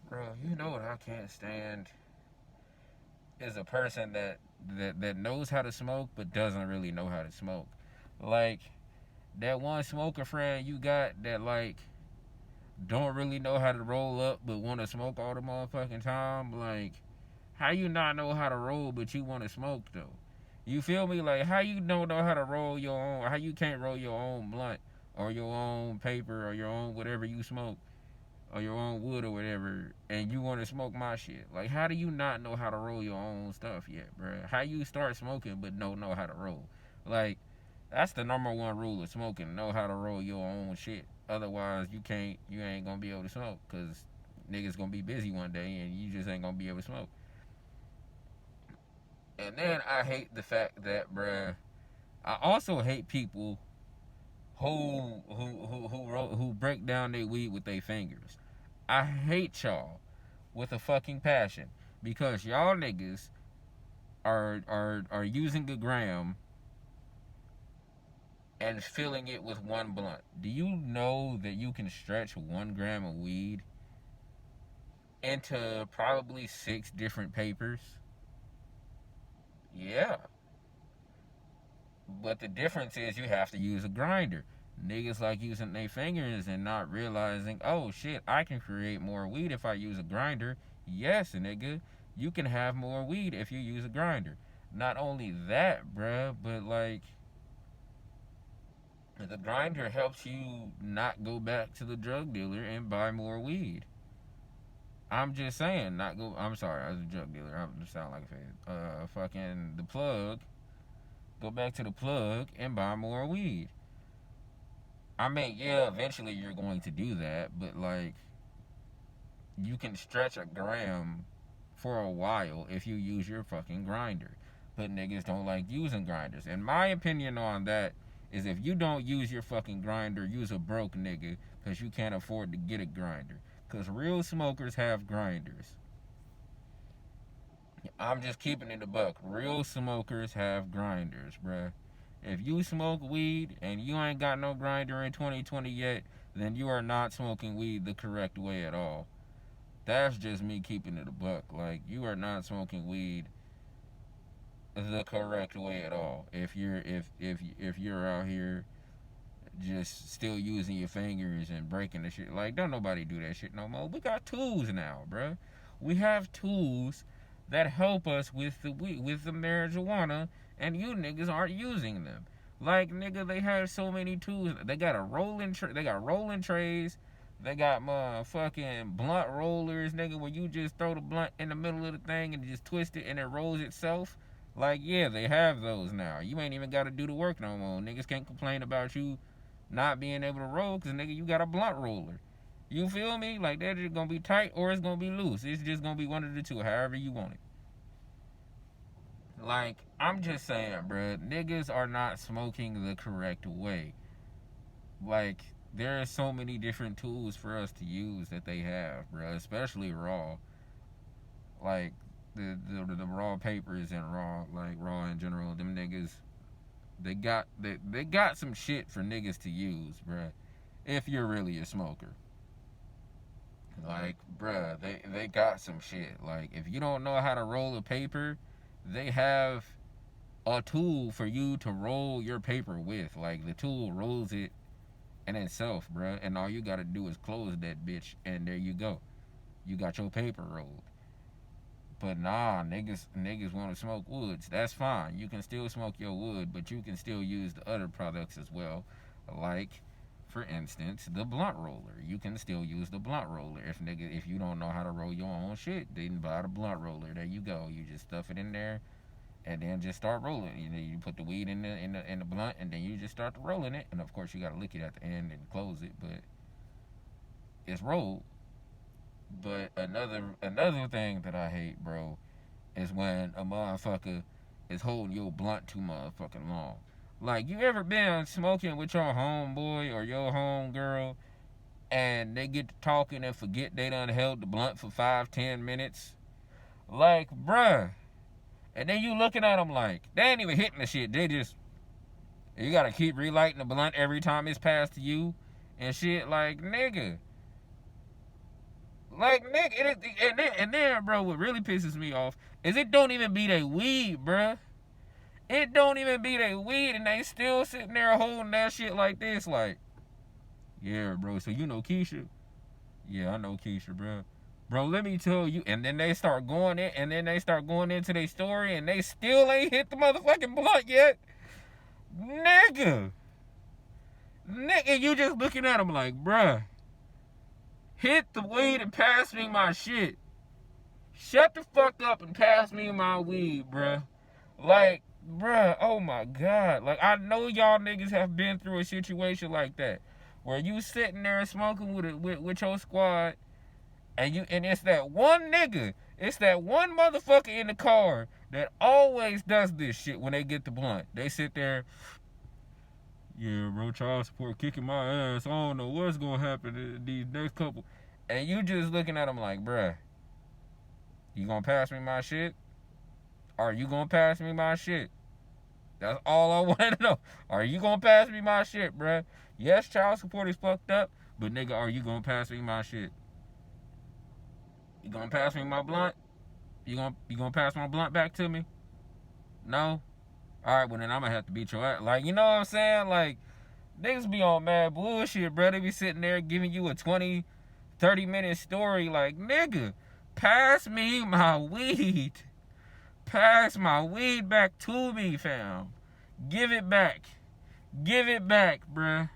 Bro, you know what I can't stand is a person that knows how to smoke but doesn't really know how to smoke. Like that one smoker friend you got that like don't really know how to roll up but want to smoke all the motherfucking time. Like, how you not know how to roll but you want to smoke though? You feel me? Like, how you don't know how to roll your own? How you can't roll your own blunt or your own paper or your own whatever you smoke or your own wood or whatever, and you want to smoke my shit? Like, how do you not know how to roll your own stuff yet, bro? How you start smoking but don't know how to roll? Like, that's the number one rule of smoking: know how to roll your own shit. Otherwise, you ain't gonna be able to smoke because niggas gonna be busy one day and you just ain't gonna be able to smoke. And then I hate the fact that, bruh, I also hate people who break down their weed with their fingers. I hate y'all with a fucking passion because y'all niggas are using a gram and filling it with one blunt. Do you know that you can stretch 1 gram of weed into probably 6 different papers? Yeah, but the difference is you have to use a grinder. Niggas like using their fingers and not realizing, oh shit, I can create more weed if I use a grinder. Yes, nigga, you can have more weed if you use a grinder. Not only that, bruh, but like the grinder helps you not go back to the drug dealer and buy more weed. I'm just saying, not go. I'm sorry, I was a drug dealer. I sound like a fan. Fucking the plug. Go back to the plug and buy more weed. I mean, yeah, eventually you're going to do that, but like, you can stretch a gram for a while if you use your fucking grinder. But niggas don't like using grinders. And my opinion on that is if you don't use your fucking grinder, use a broke nigga because you can't afford to get a grinder. Because real smokers have grinders. I'm just keeping it a buck. Real smokers have grinders, bruh. If you smoke weed and you ain't got no grinder in 2020 yet, then you are not smoking weed the correct way at all. That's just me keeping it a buck. Like, you are not smoking weed the correct way at all. If you're out here just still using your fingers and breaking the shit, like, don't nobody do that shit no more. We got tools now, bruh. We have tools that help us with the weed, with the marijuana, and you niggas aren't using them. Like, nigga, they have so many tools. They got they got rolling trays. They got motherfucking blunt rollers, nigga, where you just throw the blunt in the middle of the thing and just twist it and it rolls itself. Like, yeah, they have those now. You ain't even got to do the work no more. Niggas can't complain about you not being able to roll because, nigga, you got a blunt roller. You feel me? Like, that just gonna be tight or it's gonna be loose. It's just gonna be one of the two, however you want it. Like, I'm just saying, bruh, niggas are not smoking the correct way. Like, there are so many different tools for us to use that they have, bruh, especially raw. Like, the raw papers and raw in general, them niggas, they got some shit for niggas to use, bruh, if you're really a smoker. Like, bruh, they got some shit. Like, if you don't know how to roll a paper, they have a tool for you to roll your paper with. Like, the tool rolls it in itself, bruh. And all you gotta do is close that bitch, and there you go. You got your paper rolled. But nah, niggas want to smoke woods. That's fine. You can still smoke your wood, but you can still use the other products as well. Like, for instance, the blunt roller. You can still use the blunt roller. If you don't know how to roll your own shit, then buy the blunt roller. There you go. You just stuff it in there and then just start rolling. You put the weed in the blunt, and then you just start rolling it. And of course, you gotta lick it at the end and close it, but it's rolled. But another thing that I hate, bro, is when a motherfucker is holding your blunt too motherfucking long. Like, you ever been smoking with your homeboy or your homegirl, and they get to talking and forget they done held the blunt for 5, 10 minutes? Like, bruh. And then you looking at them like, they ain't even hitting the shit. They just, you gotta keep relighting the blunt every time it's passed to you and shit. Like, nigga, Like, nigga, and then, bro, what really pisses me off is it don't even be they weed, bruh. It don't even be they weed, and they still sitting there holding that shit like this, like, yeah, bro. So you know Keisha? Yeah, I know Keisha, bro. Bro, let me tell you. And then they start going in, and then they start going into their story, and they still ain't hit the motherfucking blunt yet, nigga. Nigga, you just looking at them like, bruh, hit the weed and pass me my shit. Shut the fuck up and pass me my weed, bruh. Like, bruh, oh my God. Like, I know y'all niggas have been through a situation like that, where you sitting there smoking with your squad, and it's that one nigga, it's that one motherfucker in the car that always does this shit when they get the blunt. They sit there, yeah, bro, child support kicking my ass. I don't know what's gonna happen in these next couple. And you just looking at them like, bruh, you gonna pass me my shit? Are you gonna pass me my shit? That's all I want to know. Are you gonna pass me my shit, bruh? Yes, child support is fucked up, but nigga, are you gonna pass me my shit? You gonna pass me my blunt? You gonna pass my blunt back to me? No? Alright, well then I'm gonna have to beat your ass. Like, you know what I'm saying? Like, niggas be on mad bullshit, bro. They be sitting there giving you a 20, 30-minute story. Like, nigga, pass me my weed. Pass my weed back to me, fam. Give it back. Give it back, bruh.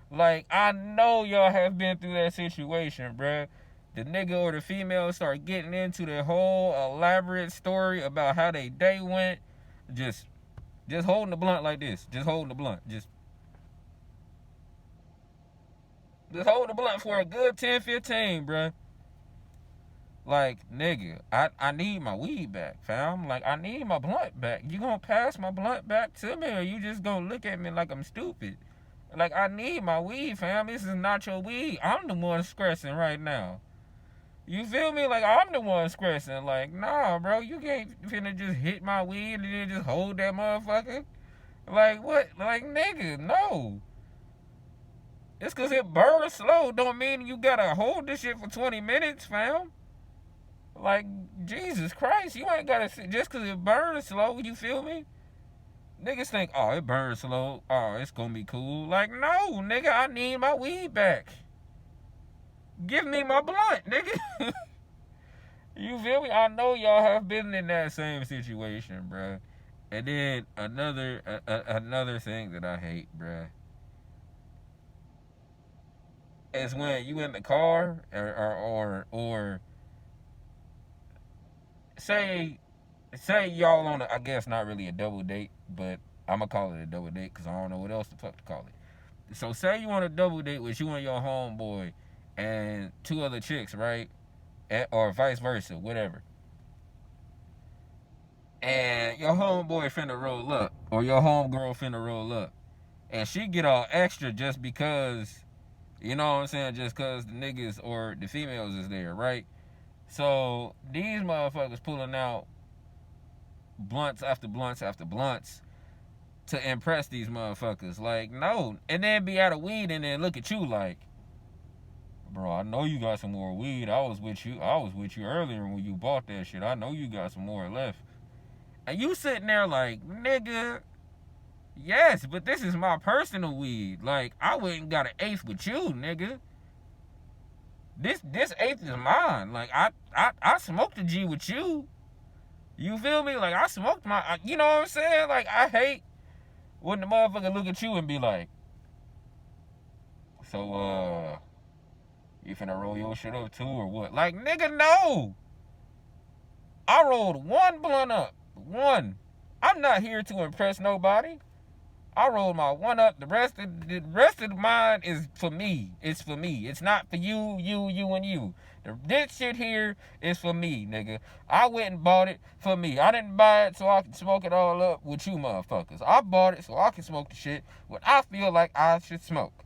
Like, I know y'all have been through that situation, bruh. The nigga or the female start getting into the whole elaborate story about how they day went. Just holding the blunt like this. Just holding the blunt. Just hold the blunt for a good 10, 15, bruh. Like, nigga, I need my weed back, fam. Like, I need my blunt back. You gonna pass my blunt back to me, or you just gonna look at me like I'm stupid? Like, I need my weed, fam. This is not your weed. I'm the one stressing right now. You feel me? Like, I'm the one stressing. Like, nah, bro, you can't finna just hit my weed and then just hold that motherfucker. Like, what? Like, nigga, no. It's cause it burns slow. Don't mean you gotta hold this shit for 20 minutes, fam. Like, Jesus Christ, you ain't gotta sit just cause it burns slow, you feel me? Niggas think, oh, it burns slow. Oh, it's gonna be cool. Like, no, nigga, I need my weed back. Give me my blunt, nigga. You feel me? I know y'all have been in that same situation, bruh. And then another thing that I hate, bruh, is when you in the car or say y'all on I guess not really a double date, but I'm gonna call it a double date because I don't know what else the fuck to call it. So say you on a double date with you and your homeboy and two other chicks, right? Or vice versa, whatever. And your homeboy finna roll up, or your homegirl finna roll up, and she get all extra just because, you know what I'm saying, just because the niggas or the females is there, right? So these motherfuckers pulling out blunts after blunts after blunts to impress these motherfuckers. Like, no. And then be out of weed and then look at you like, bro, I know you got some more weed. I was with you earlier when you bought that shit. I know you got some more left. And you sitting there like, nigga, yes, but this is my personal weed. Like, I went and got an eighth with you, nigga. This eighth is mine. Like, I smoked a G with you. You feel me? Like, I smoked my, you know what I'm saying? Like, I hate when the motherfucker look at you and be like, so, you finna roll your shit up too or what? Like, nigga, no. I rolled one blunt up. One. I'm not here to impress nobody. I rolled my one up. The rest of mine is for me. It's for me. It's not for you, and you. This shit here is for me, nigga. I went and bought it for me. I didn't buy it so I can smoke it all up with you motherfuckers. I bought it so I can smoke the shit what I feel like I should smoke.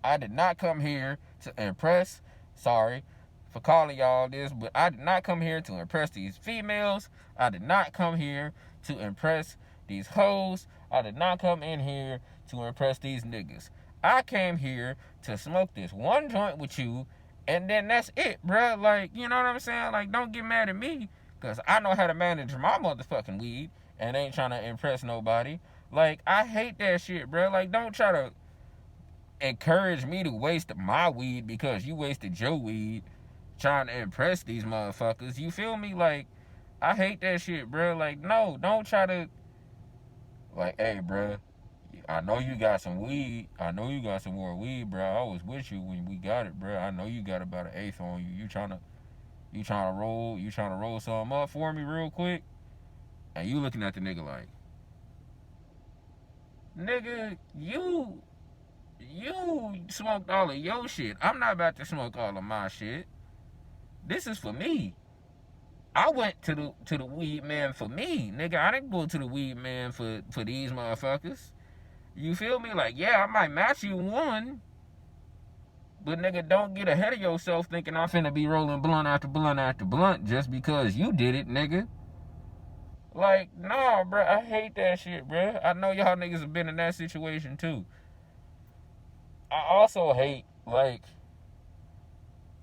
I did not come here to impress. Sorry for calling y'all this, but I did not come here to impress these females. I did not come here to impress these hoes. I did not come in here to impress these niggas. I came here to smoke this one joint with you And then that's it, bruh. Like, you know what I'm saying? Like, don't get mad at me, because I know how to manage my motherfucking weed and ain't trying to impress nobody. Like, I hate that shit, bruh. Like, don't try to encourage me to waste my weed because you wasted your weed trying to impress these motherfuckers. You feel me? Like, I hate that shit, bruh. Like, no, don't try to, like, hey, bruh, I know you got some weed. I know you got some more weed, bro. I was with you when we got it, bro. I know you got about an eighth on you. You trying to roll something up for me real quick? And you looking at the nigga like, nigga, you smoked all of your shit. I'm not about to smoke all of my shit. This is for me. I went to the weed man for me, nigga. I didn't go to the weed man for these motherfuckers. You feel me? Like, yeah, I might match you one, but nigga, don't get ahead of yourself thinking I'm finna be rolling blunt after blunt after blunt just because you did it, nigga. Like, nah, bro, I hate that shit, bro. I know y'all niggas have been in that situation too. I also hate, like,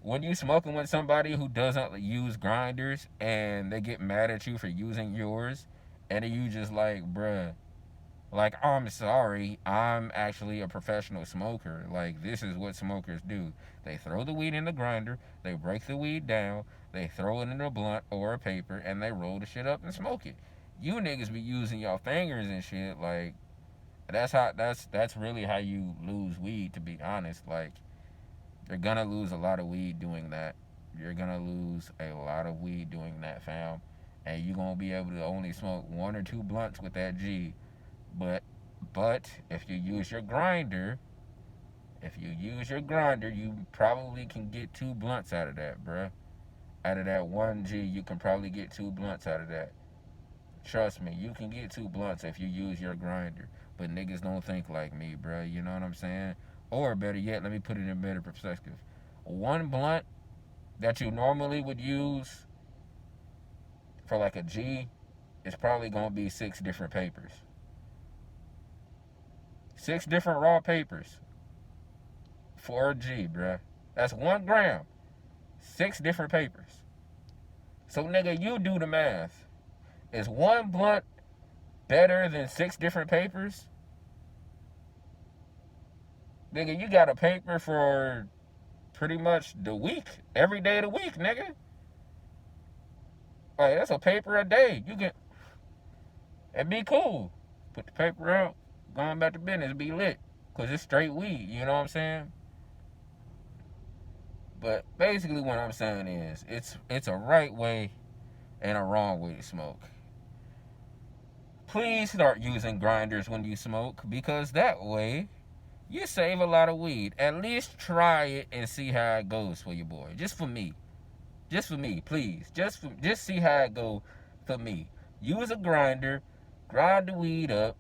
when you smoking with somebody who doesn't use grinders and they get mad at you for using yours, and then you just like, bruh, like, I'm sorry, I'm actually a professional smoker. Like, this is what smokers do. They throw the weed in the grinder, they break the weed down, they throw it in a blunt or a paper, and they roll the shit up and smoke it. You niggas be using your fingers and shit. Like, that's really how you lose weed, to be honest. Like, you're gonna lose a lot of weed doing that. You're gonna lose a lot of weed doing that, fam. And you're gonna be able to only smoke one or two blunts with that G. But if you use your grinder, you probably can get two blunts out of that, bruh. Out of that one G, you can probably get two blunts out of that. Trust me, you can get two blunts if you use your grinder. But niggas don't think like me, bruh. You know what I'm saying? Or better yet, let me put it in better perspective. One blunt that you normally would use for like a G is probably gonna be six different papers. Six different raw papers for a G, bruh. That's 1 gram. Six different papers. So, nigga, you do the math. Is one blunt better than six different papers? Nigga, you got a paper for pretty much the week. Every day of the week, nigga. Like, that's a paper a day. You can, and be cool. Put the paper out, going back to business, be lit. Because it's straight weed, you know what I'm saying? But basically what I'm saying is it's a right way and a wrong way to smoke. Please start using grinders when you smoke, because that way you save a lot of weed. At least try it and see how it goes for your boy. Just for me. Just for me, please. Just see how it go for me. Use a grinder, grind the weed up,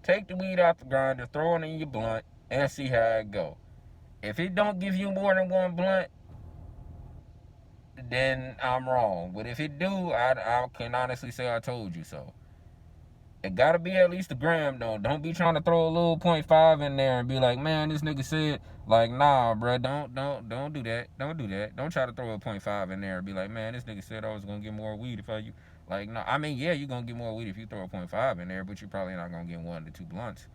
take the weed out the grinder, throw it in your blunt, and see how it go. If it don't give you more than one blunt, then I'm wrong. But if it do, I can honestly say I told you so. It gotta be at least a gram though. Don't be trying to throw a little .5 in there and be like, man, this nigga said, like, nah, bro, don't do that. Don't do that. Don't try to throw a .5 in there and be like, man, this nigga said I was gonna get more weed if I you. Like, no, I mean, yeah, you gonna get more weed if you throw a .5 in there, but you're probably not gonna get 1 to 2 blunts.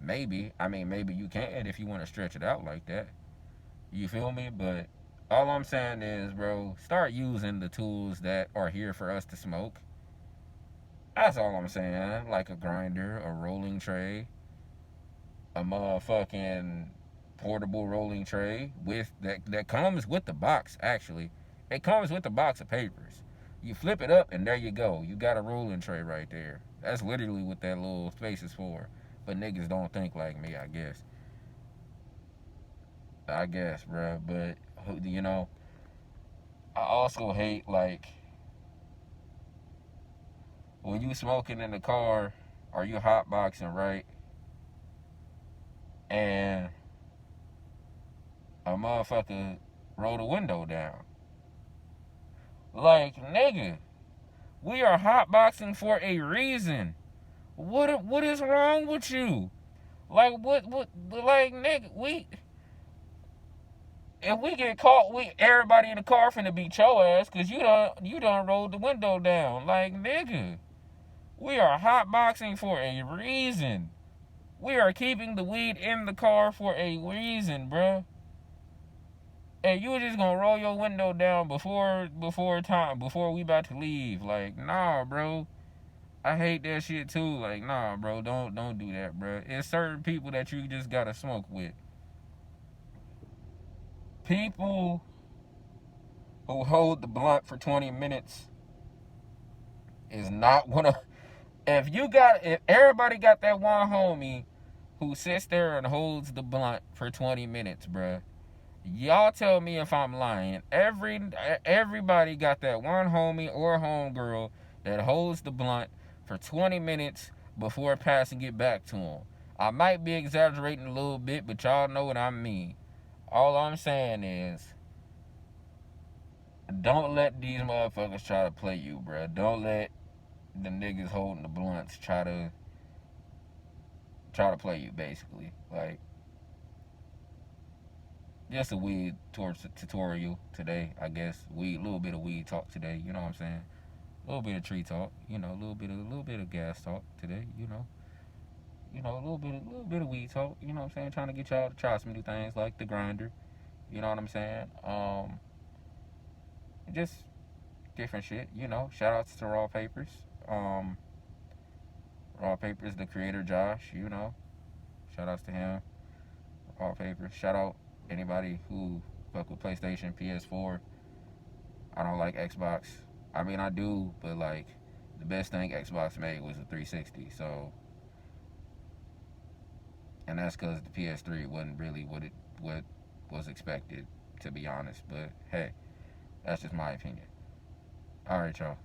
Maybe. I mean, maybe you can if you want to stretch it out like that. You feel me? But all I'm saying is, bro, start using the tools that are here for us to smoke. That's all I'm saying. Like a grinder, a rolling tray, a motherfucking portable rolling tray with that comes with the box. Actually, it comes with the box of papers. You flip it up and there you go. You got a rolling tray right there. That's literally what that little space is for. But niggas don't think like me, I guess. I guess, bro. But you know, I also hate, like, when you smoking in the car or you hotboxing, right? And a motherfucker roll the window down. Like, nigga, we are hotboxing for a reason. What is wrong with you? Like, like, nigga, if we get caught, we everybody in the car finna beat your ass because you done rolled the window down. Like, nigga, we are hotboxing for a reason. We are keeping the weed in the car for a reason, bruh. And you just gonna roll your window down before we about to leave. Like, nah, bro. I hate that shit too. Like, nah, bro, don't do that, bro. It's certain people that you just gotta smoke with. People who hold the blunt for 20 minutes is not gonna. If everybody got that one homie who sits there and holds the blunt for 20 minutes, bruh. Y'all tell me if I'm lying. Everybody got that one homie or homegirl that holds the blunt for 20 minutes before passing it back to him. I might be exaggerating a little bit, but y'all know what I mean. All I'm saying is, don't let these motherfuckers try to play you, bruh. Don't let the niggas holding the blunts try to play you, basically. Like, just a weed tutorial today, I guess. Weed, little bit of weed talk today. You know what I'm saying? A little bit of tree talk. You know, a little bit of gas talk today. A little bit of weed talk. You know what I'm saying? Trying to get y'all to try some new things like the grinder. You know what I'm saying? Just different shit. You know, shout outs to Raw Papers. Um, Raw Papers, the creator Josh. You know, shout outs to him. Raw Papers. Shout out anybody who fuck with PlayStation, PS4. I don't like Xbox. I mean, I do, but like the best thing Xbox made was the 360. So, and that's because the PS3 wasn't really what was expected, to be honest. But hey, that's just my opinion. All right, y'all.